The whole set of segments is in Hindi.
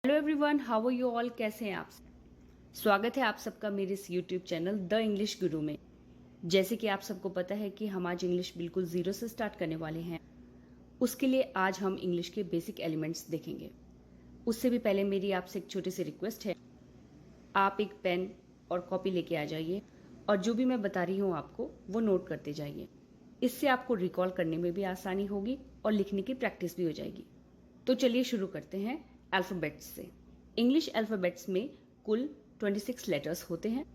Hello everyone, how are you all. कैसे हैं आप? स्वागत है आप सबका मेरे इस यूट्यूब चैनल द इंग्लिश गुरु में। जैसे कि आप सबको पता है कि हम आज इंग्लिश बिल्कुल ज़ीरो से स्टार्ट करने वाले हैं। उसके लिए आज हम इंग्लिश के बेसिक एलिमेंट्स देखेंगे। उससे भी पहले मेरी आपसे एक छोटी सी रिक्वेस्ट है, आप एक पेन और कॉपी लेके आ जाइए और जो भी मैं बता रही हूँ आपको वो नोट करते जाइए। इससे आपको रिकॉल करने में भी आसानी होगी और लिखने की प्रैक्टिस भी हो जाएगी। तो चलिए शुरू करते हैं अल्फ़ाबेट्स से। इंग्लिश अल्फ़ाबेट्स में कुल 26 लेटर्स होते हैं,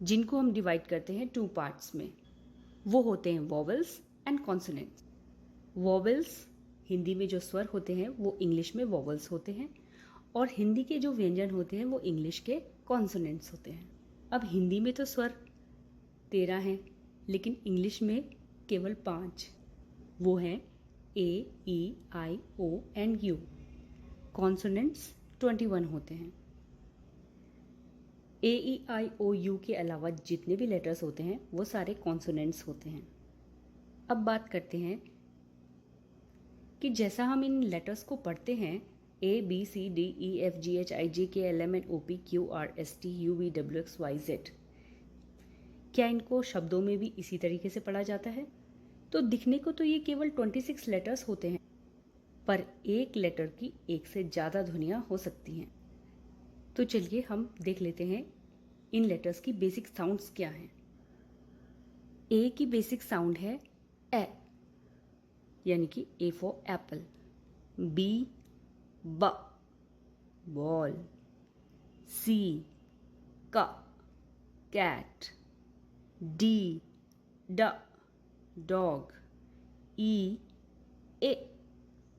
जिनको हम डिवाइड करते हैं टू पार्ट्स में। वो होते हैं vowels and consonants. Vowels Hindi में जो स्वर होते हैं वो इंग्लिश में वॉवेल्स होते हैं, और हिंदी के जो व्यंजन होते हैं वो इंग्लिश के कॉन्सोनेंट्स होते हैं। अब हिंदी में तो स्वर 13 हैं, लेकिन इंग्लिश में केवल 5। वो हैं ए, ई, आई, ओ एंड यू। कॉन्सोनेंट्स 21 होते हैं। ए, ई, आई, ओ, यू के अलावा जितने भी लेटर्स होते हैं वो सारे कॉन्सोनेंट्स होते हैं। अब बात करते हैं कि जैसा हम इन लेटर्स को पढ़ते हैं, A, B, C, D, E, F, G, H, I, J, K, L, M, N, O, P, Q, R, S, T, U, V, W, X, Y, Z, क्या इनको शब्दों में भी इसी तरीके से पढ़ा जाता है? तो दिखने को तो ये केवल 26 लेटर्स होते हैं, पर एक लेटर की एक से ज़्यादा ध्वनियाँ हो सकती हैं। तो चलिए हम देख लेते हैं इन लेटर्स की बेसिक साउंड्स क्या हैं। ए की बेसिक साउंड है ए, यानी कि ए फॉर एप्पल। बी, ब, बॉल। सी, क, कैट। डी, ड, dog. E, A,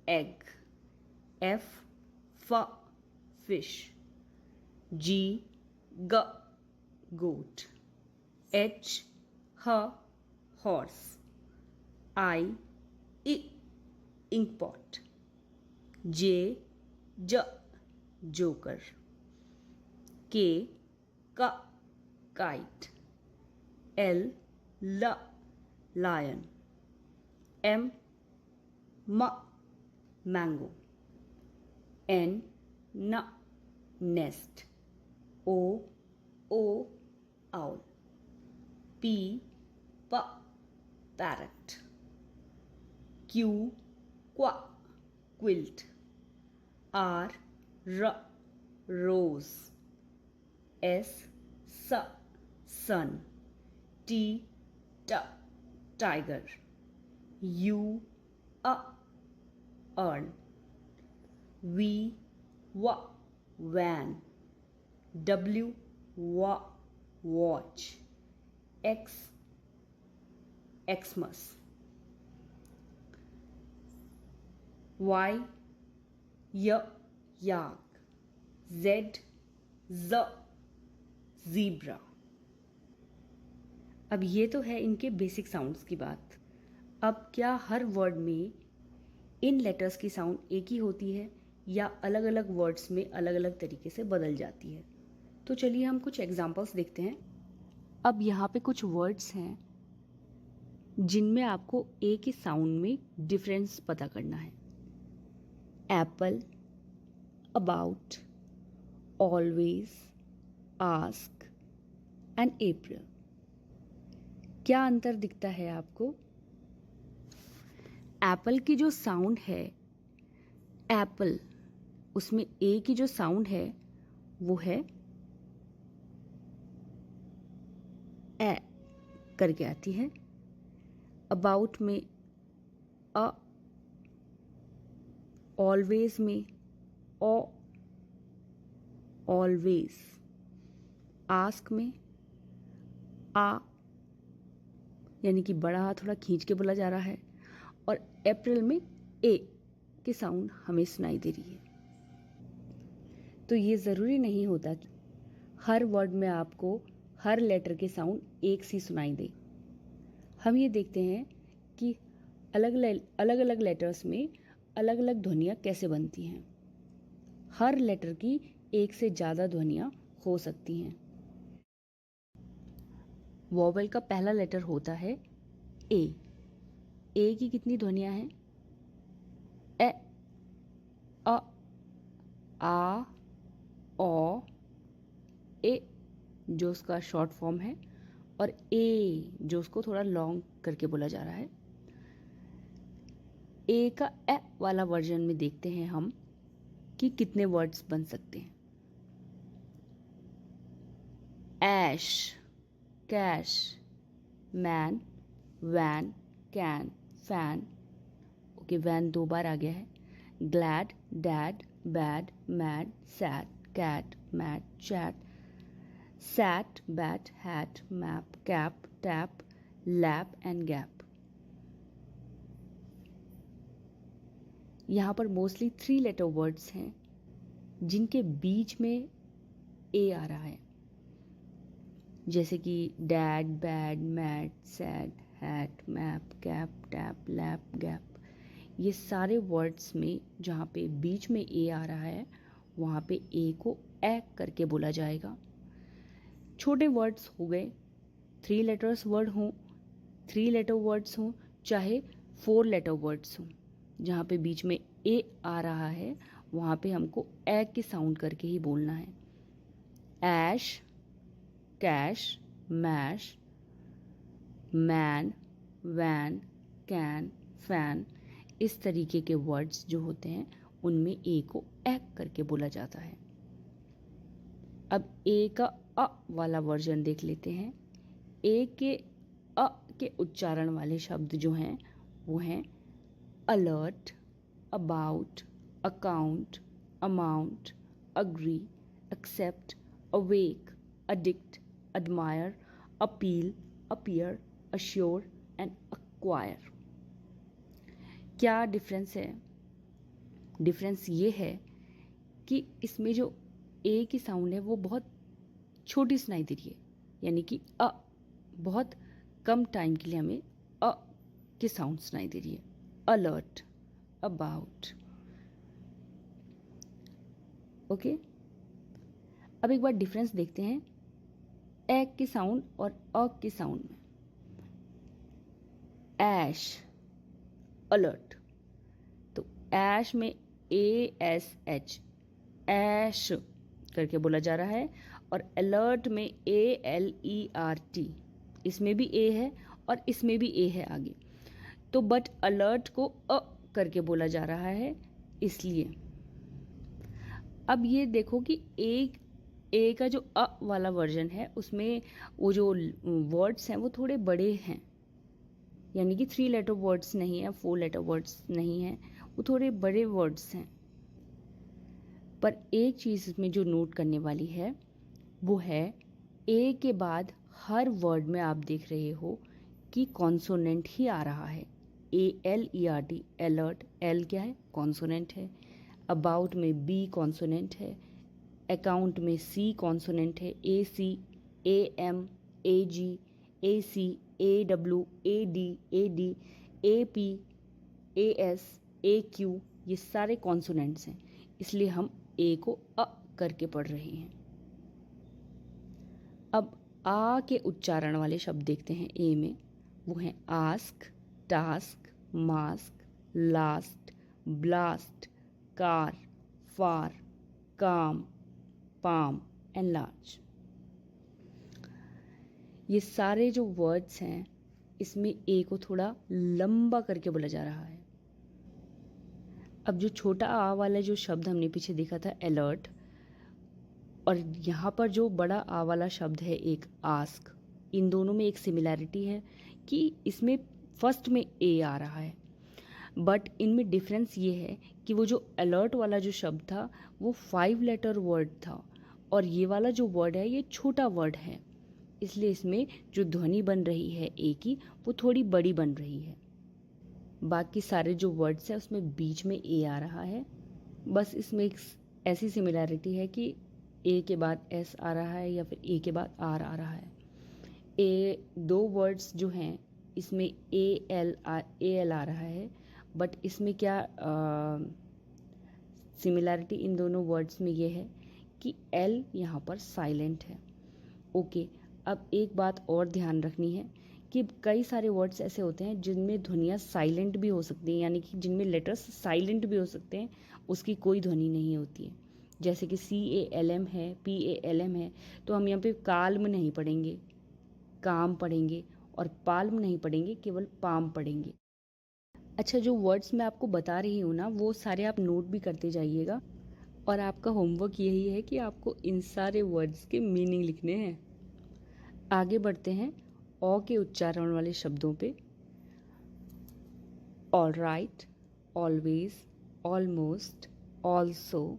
egg. F, fish. G, goat. H, horse. I, inkpot. J, joker. K, kite. L, lion. M, mango. N, nest. O, owl. P, parrot. Q, quilt. R, rose. S, sun. T, tiger. U, urn. V, van. W, watch. X, Xmas. Y, yak. Z, zebra. अब ये तो है इनके बेसिक साउंड्स की बात। अब क्या हर वर्ड में इन लेटर्स की साउंड एक ही होती है या अलग अलग वर्ड्स में अलग अलग तरीके से बदल जाती है? तो चलिए हम कुछ एग्जांपल्स देखते हैं। अब यहाँ पे कुछ वर्ड्स हैं जिनमें आपको ए की साउंड में डिफरेंस पता करना है। Apple, about, always, ask and April. क्या अंतर दिखता है आपको? एप्पल की जो साउंड है, एप्पल, उसमें ए की जो साउंड है वो है ए करके आती है। अबाउट में अ, ऑलवेज में ओ, ऑलवेज। आस्क में आ, यानी कि बड़ा आ थोड़ा खींच के बोला जा रहा है, और अप्रैल में ए की साउंड हमें सुनाई दे रही है। तो ये ज़रूरी नहीं होता कि हर वर्ड में आपको हर लेटर के साउंड एक सी सुनाई दे। हम ये देखते हैं कि अलग अलग लेटर्स में अलग अलग ध्वनियाँ कैसे बनती हैं। हर लेटर की एक से ज़्यादा ध्वनियाँ हो सकती हैं। वॉवेल का पहला लेटर होता है ए। ए की कितनी ध्वनियाँ हैं? ए, अ, आ, ओ, ए जो उसका शॉर्ट फॉर्म है, और ए जो उसको थोड़ा लॉन्ग करके बोला जा रहा है। ए का ए वाला वर्जन में देखते हैं हम कि कितने वर्ड्स बन सकते हैं। Ash, cash, man, van, can, fan. Okay, van 2 बार आ गया है। Glad, dad, bad, mad, sad, cat, mat, chat, sat, bat, hat, map, cap, tap, lap and gap. यहाँ पर मोस्टली 3 लेटर वर्ड्स हैं जिनके बीच में ए आ रहा है, जैसे कि dad, bad, mad, sad, hat, map, cap, tap, lap, gap. ये सारे वर्ड्स में जहाँ पे बीच में ए आ रहा है वहाँ पे ए को ए करके बोला जाएगा। छोटे वर्ड्स हो गए, 3 लेटर्स वर्ड हों, 3 लेटर वर्ड्स हों, चाहे 4 लेटर वर्ड्स हों, जहाँ पे बीच में ए आ रहा है वहाँ पे हमको ए के साउंड करके ही बोलना है। Ash, cash, mash, man, van, can, fan, इस तरीके के वर्ड्स जो होते हैं उनमें ए को ए करके बोला जाता है। अब ए का अ वाला वर्जन देख लेते हैं। ए के अ के उच्चारण वाले शब्द जो हैं वो हैं alert, about, account, amount, agree, accept, awake, addict, admire, appeal, appear, assure and acquire। क्या डिफरेंस है? डिफरेंस ये है कि इसमें जो ए की साउंड है वो बहुत छोटी सुनाई दे रही है, यानी कि अ बहुत कम टाइम के लिए हमें अ की साउंड सुनाई दे रही है। Alert, about. ओके, अब एक बार डिफरेंस देखते हैं ए की साउंड और अ की साउंड में। ऐश, अलर्ट, तो ऐश में ए एस एच, ऐश करके बोला जा रहा है, और अलर्ट में A L E R T, इसमें भी ए है और इसमें भी ए है आगे, तो बट अलर्ट को अ करके बोला जा रहा है इसलिए। अब ये देखो कि ए का जो अ वाला वर्जन है उसमें वो जो वर्ड्स हैं वो थोड़े बड़े हैं, यानी कि 3 लेटर वर्ड्स नहीं है, 4 लेटर वर्ड्स नहीं है, वो थोड़े बड़े वर्ड्स हैं। पर एक चीज़ इसमें जो नोट करने वाली है वो है ए के बाद हर वर्ड में आप देख रहे हो कि कॉन्सोनेंट ही आ रहा है। ALERT, अलर्ट, एल क्या है? कॉन्सोनेंट है। अबाउट में बी कॉन्सोनेंट है। अकाउंट में सी कॉन्सोनेंट है। AC, AM, AG, AC, AW, AD, AD, AP, AS, AQ, ये सारे कॉन्सोनेंट्स हैं, इसलिए हम ए को अ करके पढ़ रहे हैं। अब आ के उच्चारण वाले शब्द देखते हैं ए में, वो हैं ask, task, mask, last, blast, car, far, calm, palm and large. ये सारे जो वर्ड्स हैं इसमें ए को थोड़ा लंबा करके बोला जा रहा है। अब जो छोटा आ वाला जो शब्द हमने पीछे देखा था अलर्ट, और यहाँ पर जो बड़ा आ वाला शब्द है एक आस्क, इन दोनों में एक सिमिलैरिटी है कि इसमें फर्स्ट में ए आ रहा है, बट इनमें डिफरेंस ये है कि वो जो अलर्ट वाला जो शब्द था वो 5 लेटर वर्ड था, और ये वाला जो वर्ड है ये छोटा वर्ड है, इसलिए इसमें जो ध्वनि बन रही है ए की वो थोड़ी बड़ी बन रही है। बाकी सारे जो वर्ड्स हैं उसमें बीच में ए आ रहा है, बस इसमें एक ऐसी सिमिलैरिटी है कि ए के बाद एस आ रहा है या फिर ए के बाद आर आ रहा है। ए 2 वर्ड्स जो हैं इसमें ए एल आ रहा है, बट इसमें क्या सिमिलैरिटी इन दोनों वर्ड्स में ये है कि एल यहाँ पर साइलेंट है। ओके, अब एक बात और ध्यान रखनी है कि कई सारे वर्ड्स ऐसे होते हैं जिनमें ध्वनियाँ साइलेंट भी हो सकती हैं, यानी कि जिनमें लेटर्स साइलेंट भी हो सकते हैं, उसकी कोई ध्वनि नहीं होती है। जैसे कि CALM है, PALM है, तो हम यहाँ पे काल्म नहीं पढ़ेंगे, काम पढ़ेंगे, और पाल्म नहीं पढ़ेंगे, केवल पाम पढ़ेंगे। अच्छा, जो वर्ड्स मैं आपको बता रही हूँ ना, वो सारे आप नोट भी करते जाइएगा, और आपका होमवर्क यही है कि आपको इन सारे वर्ड्स के मीनिंग लिखने हैं। आगे बढ़ते हैं ऑ के उच्चारण वाले शब्दों पे। All right, always, almost, also,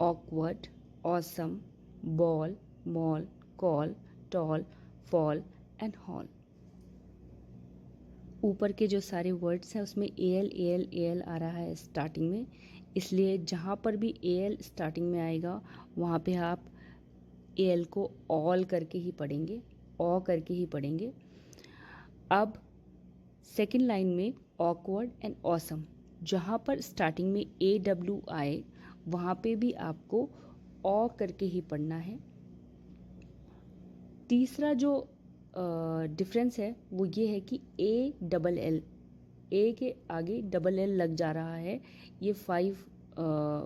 awkward, awesome, ball, mall, call, tall, fall and hall. ऊपर के जो सारे वर्ड्स हैं उसमें AL AL AL आ रहा है स्टार्टिंग में, इसलिए जहाँ पर भी AL स्टार्टिंग में आएगा वहाँ पे आप AL को ऑल करके ही पढ़ेंगे, ऑ करके ही पढ़ेंगे। अब सेकेंड लाइन में ऑकवर्ड एंड ऑसम, जहाँ पर स्टार्टिंग में AW आए वहाँ पे भी आपको ऑ करके ही पढ़ना है। तीसरा जो डिफरेंस है वो ये है कि ALL, ए के आगे डबल एल लग जा रहा है। ये 5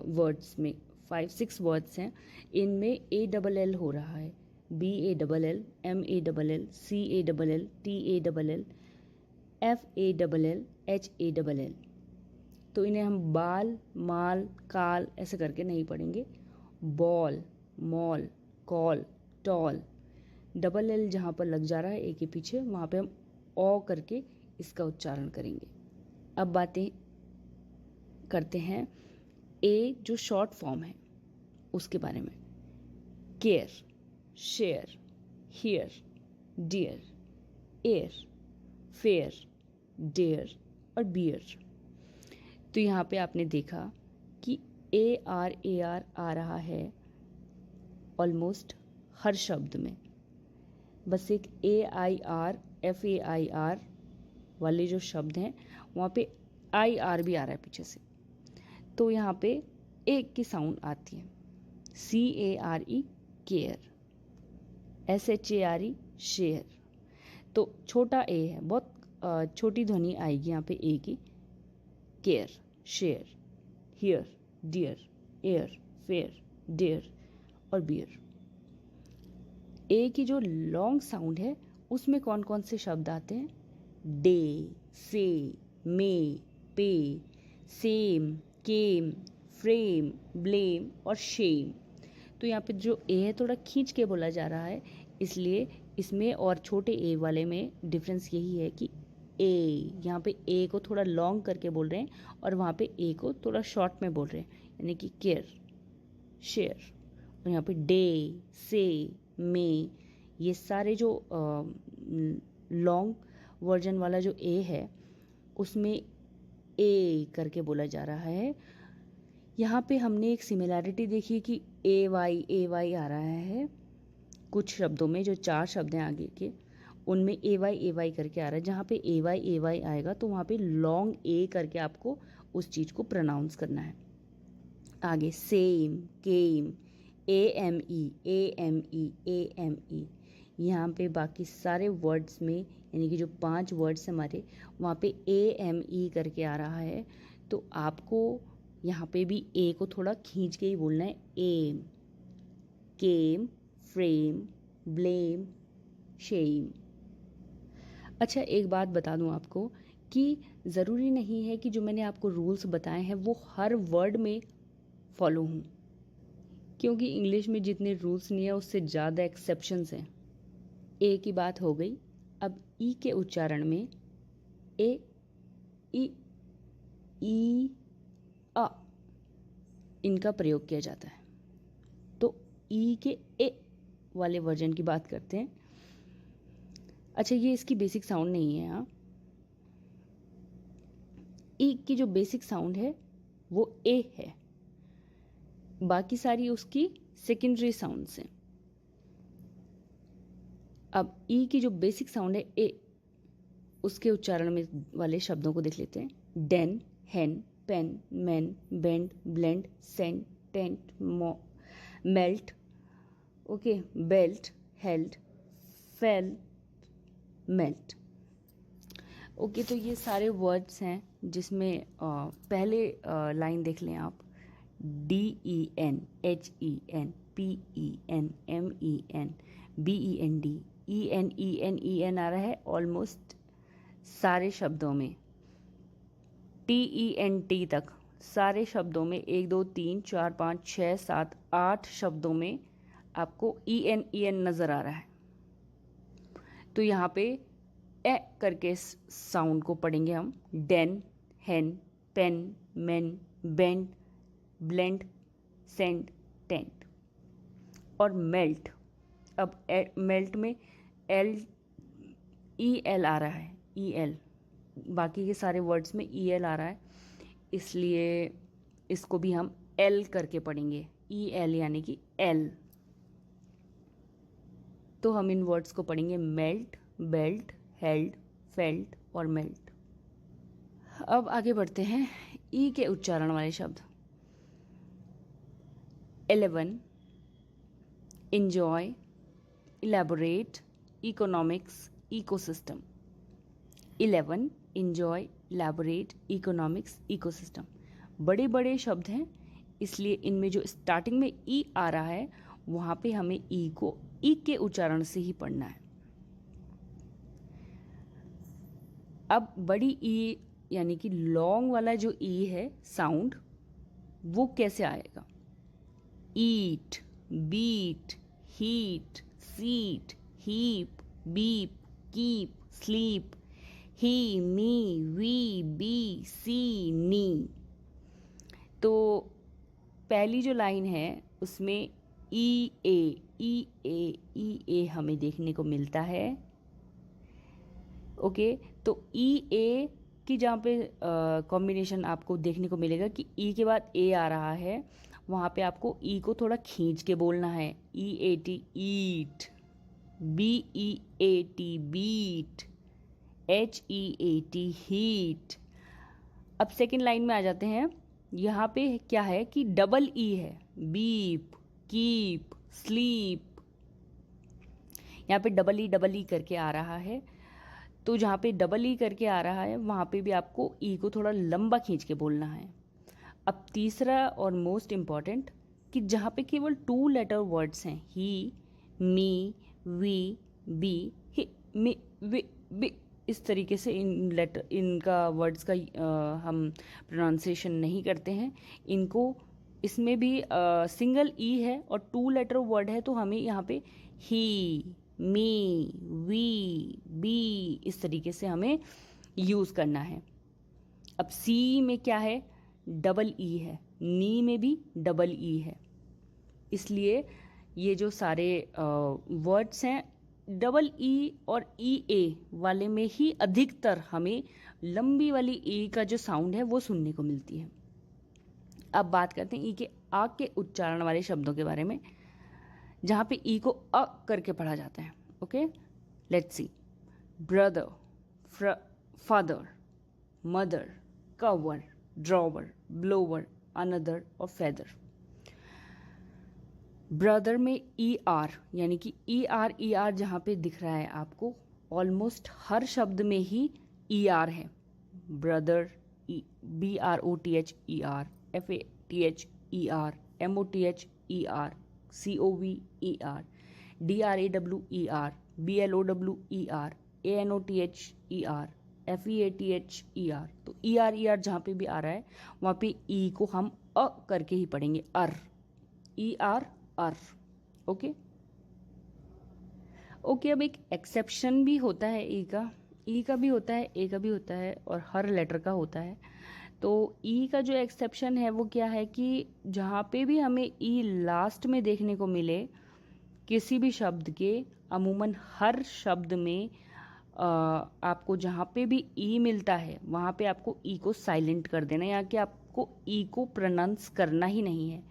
वर्ड्स में 5-6 वर्ड्स हैं, इनमें ALL हो रहा है। BALL, MALL, CALL, TALL, FALL, HALL। तो इन्हें हम बाल, माल, काल ऐसे करके नहीं पढ़ेंगे। Ball, mall, call, tall, double L जहाँ पर लग जा रहा है ए के पीछे, वहाँ पे हम ओ करके इसका उच्चारण करेंगे। अब बातें करते हैं ए जो शॉर्ट फॉर्म है उसके बारे में। Care, share, here, dear, air, fair, dare और बियर। तो यहाँ पे आपने देखा कि AR आ रहा है ऑलमोस्ट हर शब्द में। बस एक AIR, FAIR वाले जो शब्द हैं वहाँ पे IR भी आ रहा है पीछे से, तो यहाँ पे एक की साउंड आती है। CARE, care, SHARE, share. तो छोटा ए है, बहुत छोटी ध्वनि आएगी यहाँ पे ए की। Care, share, here, dear, air, fair, dare और बियर। ए की जो लॉन्ग साउंड है उसमें कौन कौन से शब्द आते हैं? डे, से, मे, पे, सेम, केम, फ्रेम, ब्लेम और शेम। तो यहाँ पे जो ए है थोड़ा खींच के बोला जा रहा है, इसलिए इसमें और छोटे ए वाले में डिफरेंस यही है कि ए, यहाँ पे ए को थोड़ा लॉन्ग करके बोल रहे हैं और वहाँ पे ए को थोड़ा शॉर्ट में बोल रहे हैं, यानी कि केयर, शेयर। और यहाँ पे डे, से, में, ये सारे जो लॉन्ग वर्जन वाला जो ए है उसमें ए करके बोला जा रहा है। यहाँ पे हमने एक सिमिलैरिटी देखी कि AY आ रहा है कुछ शब्दों में, जो 4 शब्द हैं आगे के उनमें AY करके आ रहा है। जहाँ पे AY आएगा तो वहाँ पे लॉन्ग ए करके आपको उस चीज़ को प्रोनाउंस करना है। आगे सेम, केम, AME, यहाँ पे बाकी सारे वर्ड्स में, यानी कि जो 5 वर्ड्स हमारे, वहाँ पे AME करके आ रहा है। तो आपको यहाँ पे भी ए को थोड़ा खींच के ही बोलना है। एम, केम, फ्रेम, ब्लेम, शेम। अच्छा, एक बात बता दूँ आपको कि ज़रूरी नहीं है कि जो मैंने आपको रूल्स बताए हैं वो हर वर्ड में फॉलो हूँ, क्योंकि इंग्लिश में जितने रूल्स नहीं है उससे ज़्यादा एक्सेप्शंस हैं। ए की बात हो गई। अब ई के उच्चारण में ए, ई, अ इनका प्रयोग किया जाता है। तो ई के ए वाले वर्जन की बात करते हैं। अच्छा, ये इसकी बेसिक साउंड नहीं है। यहाँ ई की जो बेसिक साउंड है वो ए है, बाकी सारी उसकी सेकेंडरी साउंड्स हैं। अब ई की जो बेसिक साउंड है ए, उसके उच्चारण में वाले शब्दों को देख लेते हैं। Den, hen, pen, man, bend, blend, sent, tent, melt, okay, belt, held, fail, melt. Okay, तो ये सारे वर्ड्स हैं जिसमें पहले लाइन देख लें आप। DEN, HEN, PEN, MEN, BEND, EN आ रहा है ऑलमोस्ट सारे शब्दों में। TENT तक सारे शब्दों में 1 2 3 4 5 6 7 8 शब्दों में आपको EN नज़र आ रहा है। तो यहाँ पे ए करके साउंड को पढ़ेंगे हम। Den, hen, pen, men, bend, blend, send, tent. और मेल्ट, अब मेल्ट में EL आ रहा है, EL, बाकी के सारे वर्ड्स में EL आ रहा है, इसलिए इसको भी हम L करके पढ़ेंगे, EL यानी कि L। तो हम इन वर्ड्स को पढ़ेंगे मेल्ट, बेल्ट, हेल्ड, फेल्ट और मेल्ट। अब आगे बढ़ते हैं ई के उच्चारण वाले शब्द। 11, enjoy, elaborate, economics, ecosystem। 11, enjoy, elaborate, economics, ecosystem। बड़े बड़े शब्द हैं, इसलिए इनमें जो स्टार्टिंग में ई आ रहा है वहाँ पे हमें ई को ई के उच्चारण से ही पढ़ना है। अब बड़ी ई यानी कि लॉन्ग वाला जो ई है साउंड, वो कैसे आएगा? Eat, beat, heat, seat, heap, beep, keep, sleep, he, me, we, be, see, knee. तो पहली जो लाइन है उसमें ई ए हमें देखने को मिलता है। ओके, तो ई ए की जहाँ पे कॉम्बिनेशन आपको देखने को मिलेगा कि ई के बाद ए आ रहा है, वहाँ पे आपको ई को थोड़ा खींच के बोलना है। EAT, ईट, BEAT, बीट, HEAT, हीट। अब सेकेंड लाइन में आ जाते हैं। यहाँ पे क्या है कि डबल ई है, बीप, कीप, स्लीप। यहाँ पे डबल ई करके आ रहा है, तो जहाँ पे डबल ई करके आ रहा है वहाँ पे भी आपको ई को थोड़ा लंबा खींच के बोलना है। अब तीसरा और मोस्ट इम्पॉर्टेंट कि जहाँ पे केवल 2 लेटर वर्ड्स हैं, he, me, we, be, he, me, we, be, इस तरीके से इनका वर्ड्स का हम प्रोनाउंसिएशन नहीं करते हैं। इनको इसमें भी सिंगल ई है और 2 लेटर वर्ड है, तो हमें यहाँ पे ही, मी, वी, बी इस तरीके से हमें यूज़ करना है। अब सी में क्या है? डबल ई है, नी में भी डबल ई है, इसलिए ये जो सारे वर्ड्स हैं डबल ई और ई ए वाले में ही अधिकतर हमें लंबी वाली ई का जो साउंड है वो सुनने को मिलती है। अब बात करते हैं ई के आ के उच्चारण वाले शब्दों के बारे में, जहाँ पे ई को अ करके पढ़ा जाता है। Okay, let's see. Brother, father, mother, cover, drawer, blower, another और फेदर। ब्रदर में ई आर यानी कि ई आर जहाँ पे दिख रहा है आपको, ऑलमोस्ट हर शब्द में ही ई आर है। Brother, BROTH ER, FATH ER, MOTH ER, COV ER, DRAW ER, BLOW ER, ANOTH ER, FEATH ER। तो ER जहाँ पे भी आ रहा है वहाँ पे ई को हम अ करके ही पढ़ेंगे, अर, ER, अर। ओके ओके, अब एक एक्सेप्शन भी होता है ई का भी होता है, ए का भी होता है और हर लेटर का होता है। तो ई का जो एक्सेप्शन है वो क्या है कि जहाँ पे भी हमें ई लास्ट में देखने को मिले किसी भी शब्द के, अमूमन हर शब्द में आपको जहाँ पे भी ई मिलता है वहाँ पे आपको ई को साइलेंट कर देना, या कि आपको ई को प्रोनाउंस करना ही नहीं है।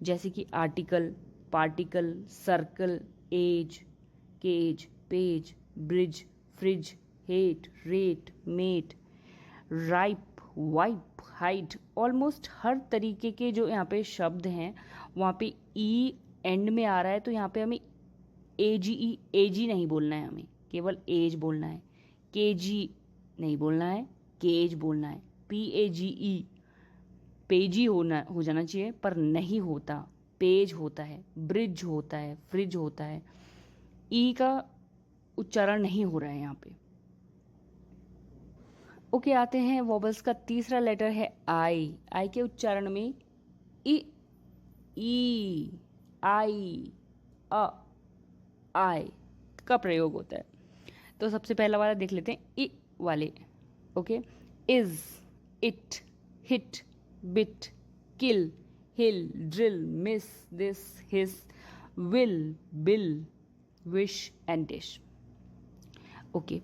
जैसे कि article, particle, circle, age, cage, page, bridge, fridge, hate, rate, mate, ripe, wipe, height. Almost हर तरीके के जो यहाँ पे शब्द हैं वहाँ पे ई एंड में आ रहा है, तो यहाँ पे हमें एजी नहीं बोलना है, हमें केवल एज बोलना है। केजी नहीं बोलना है, केज बोलना है। PAGE, पेजी हो जाना चाहिए, पर नहीं होता, पेज होता है, ब्रिज होता है, फ्रिज होता है। ई का उच्चारण नहीं हो रहा है यहाँ पे। ओके, आते हैं वॉबल्स का तीसरा लेटर है आई। आई के उच्चारण में ई, आई, अ, आई का प्रयोग होता है। तो सबसे पहला वाला देख लेते हैं, ई वाले। Okay, is, it, hit, bit, kill, hill, drill, miss, this, hiss, will, bill, wish and dish. Okay,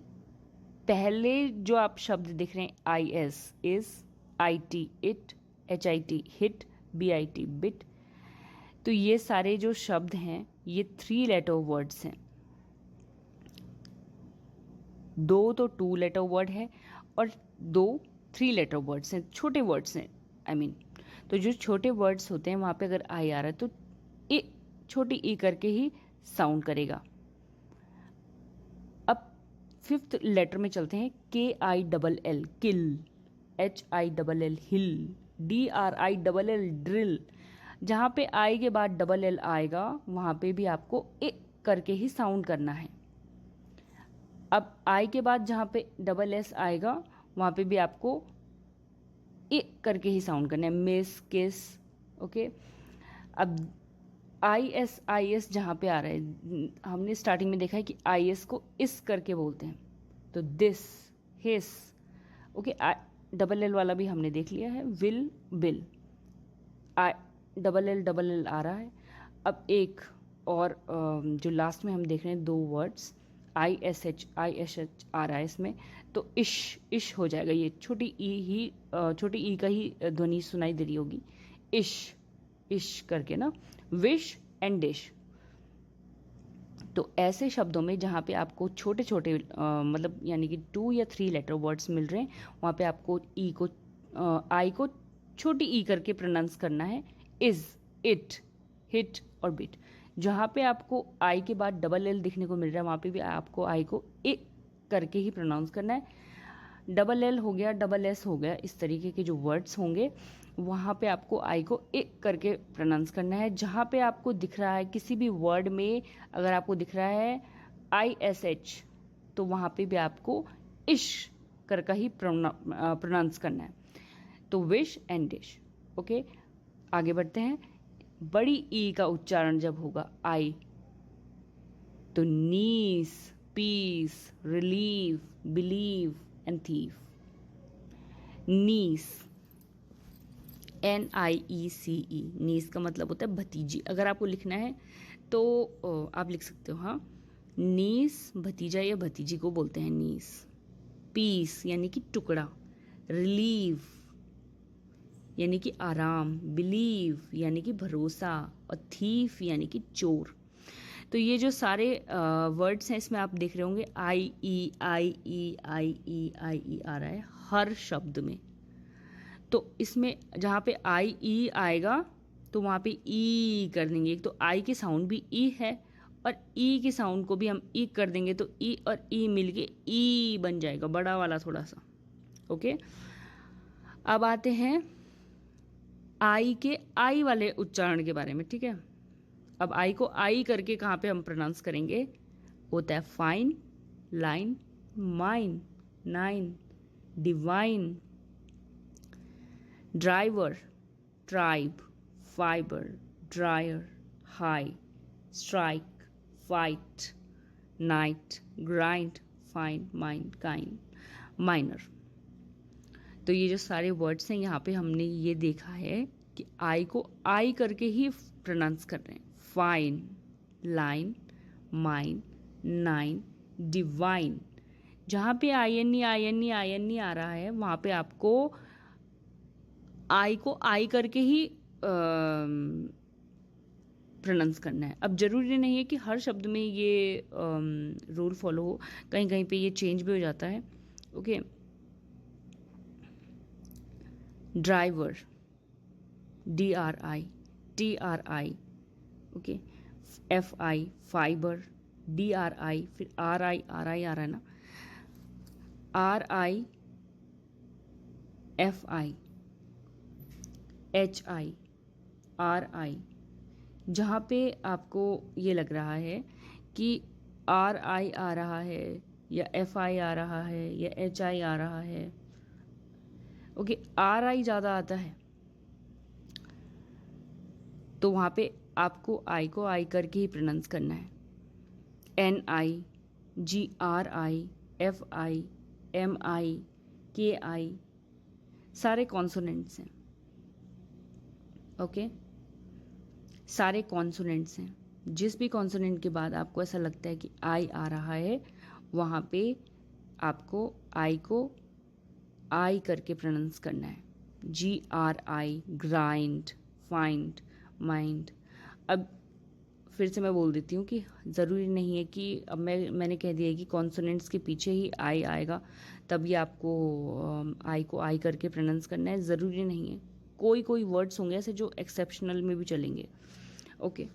पहले जो आप शब्द देख रहे हैं I S, is, I T, it, H I T, hit, B I T, bit, तो ये सारे जो शब्द हैं ये 3 लेटर वर्ड्स हैं। 2 तो 2 लेटर वर्ड है और 2 3 लेटर वर्ड्स हैं, छोटे वर्ड्स हैं आई मीन। तो जो छोटे वर्ड्स होते हैं वहाँ पे अगर आई आ रहा है तो ए, छोटी ई करके ही साउंड करेगा। अब 5th लेटर में चलते हैं, के I double L, kill, H I double L, hill, D R I double L, drill. जहाँ पे आई के बाद डबल एल आएगा वहाँ पे भी आपको ए करके ही साउंड करना है। अब आई के बाद जहाँ पे डबल एस आएगा वहाँ पे भी आपको ए करके ही साउंड करना है, मिस, किस। ओके, अब आई एस जहाँ पे आ रहा है, हमने स्टार्टिंग में देखा है कि आई एस को इस करके बोलते हैं, तो this, his. Okay, double L वाला भी हमने देख लिया है, विल, बिल। डबल एल आ रहा है। अब एक और जो लास्ट में हम देख रहे हैं 2 वर्ड्स, आई एस एच आ रहा है इसमें, तो इश हो जाएगा। ये छोटी ई का ही ध्वनि सुनाई दे रही होगी, इश करके ना, विश एंड डिश। तो ऐसे शब्दों में जहाँ पे आपको छोटे छोटे मतलब यानी कि 2 या 3 लेटर वर्ड्स मिल रहे हैं वहाँ पे आपको आई को छोटी ई करके प्रोनाउंस करना है, इज, इट, हिट और बिट। जहाँ पे आपको आई के बाद डबल एल दिखने को मिल रहा है वहाँ पे भी आपको आई को ए करके ही प्रोनाउंस करना है। डबल एल हो गया, डबल एस हो गया, इस तरीके के जो वर्ड्स होंगे वहाँ पे आपको आई को ए करके प्रोनाउंस करना है। जहाँ पे आपको दिख रहा है किसी भी वर्ड में अगर आपको दिख रहा है आई एस एच तो वहाँ पे भी आपको इश करके ही प्रोनाउंस करना है। तो विश एंड डिश। ओके, आगे बढ़ते हैं। बड़ी ई का उच्चारण जब होगा आई, तो niece, peace, relieve, believe and thief. Niece, NIECE, niece का मतलब होता है भतीजी। अगर आपको लिखना है तो आप लिख सकते हो, हाँ, नीस भतीजा या भतीजी को बोलते हैं नीस। पीस यानी कि टुकड़ा, रिलीव यानी कि आराम, बिलीव यानी कि भरोसा और थीफ यानी कि चोर। तो ये जो सारे वर्ड्स हैं इसमें आप देख रहे होंगे आई ई आ रहा है हर शब्द में। तो इसमें जहाँ पे आई ई आएगा तो वहाँ पे ई कर देंगे। एक तो आई की साउंड भी ई है और ई की साउंड को भी हम ई कर देंगे तो ई और ई मिलके ई बन जाएगा, बड़ा वाला थोड़ा सा। ओके, अब आते हैं आई के आई वाले उच्चारण के बारे में। ठीक है, अब आई को आई करके कहाँ पे हम प्रोनाउंस करेंगे, होता है fine, line, mine, nine, divine, driver, tribe, fibre, dryer, high, strike, fight, night, grind, fine, mind, kine, minor. तो ये जो सारे वर्ड्स हैं यहाँ पे हमने ये देखा है कि आई को आई करके ही प्रोनाउंस कर रहे हैं। Fine, line, mine, nine, divine. जहाँ पे आई एन ई आ रहा है वहाँ पे आपको आई को आई करके ही प्रोनाउंस करना है। अब जरूरी नहीं है कि हर शब्द में ये रूल फॉलो हो, कहीं कहीं पे ये चेंज भी हो जाता है। Okay, driver, DRI, okay, FI, fibre, DRI, फिर RI आ रहा है ना, RI, FI, HIRI, जहाँ पे आपको ये लग रहा है कि RI आ रहा है या FI आ रहा है या HI आ रहा है, ओके, RI ज़्यादा आता है तो वहाँ पे आपको I को I करके ही प्रोनाउंस करना है। NI, GRI, FI, MI, KI सारे कॉन्सोनेंट्स हैं, ओके, सारे कॉन्सोनेंट्स हैं। जिस भी कॉन्सोनेंट के बाद आपको ऐसा लगता है कि आई आ रहा है, वहाँ पे आपको आई को आई करके प्रोनाउंस करना है। GRI, grind, find, mind. अब फिर से मैं बोल देती हूँ कि ज़रूरी नहीं है कि अब मैंने कह दिया है कि कॉन्सोनेंट्स के पीछे ही आई आएगा तभी आपको आई को आई करके प्रोनाउंस करना है, ज़रूरी नहीं है। कोई कोई वर्ड्स होंगे ऐसे जो एक्सेप्शनल में भी चलेंगे, ओके।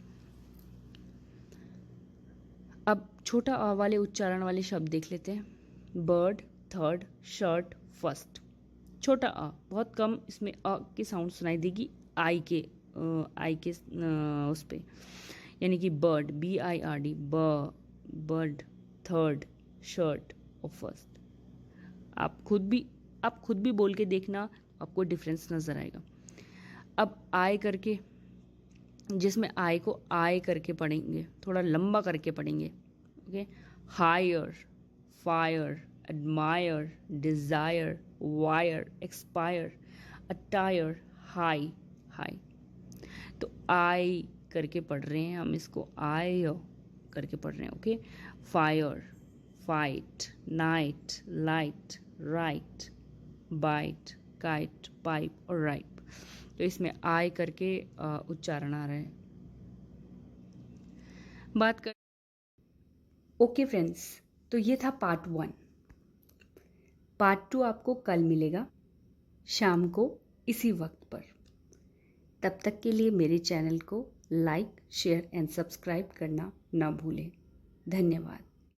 अब छोटा अ वाले उच्चारण वाले शब्द देख लेते हैं। Bird, third, shirt, first. छोटा अ, बहुत कम इसमें अ की साउंड सुनाई देगी आई के उस पे, यानी कि bird, BIRD, bird, third, shirt और फर्स्ट। आप खुद भी बोल के देखना, आपको डिफरेंस नज़र आएगा। अब आय करके, जिसमें आई को आय करके पढ़ेंगे, थोड़ा लंबा करके पढ़ेंगे, okay. Hire, fire, admire, desire, wire, expire, attire, high, high. तो आई करके पढ़ रहे हैं हम, इसको आय करके पढ़ रहे हैं, okay. Fire, fight, night, light, right, bite, kite, pipe और राइप। तो इसमें आय करके उच्चारण आ रहा है। बात कर, ओके फ्रेंड्स, तो ये था पार्ट 1। पार्ट 2 आपको कल मिलेगा शाम को इसी वक्त पर। तब तक के लिए मेरे चैनल को लाइक, शेयर एंड सब्सक्राइब करना ना भूलें। धन्यवाद।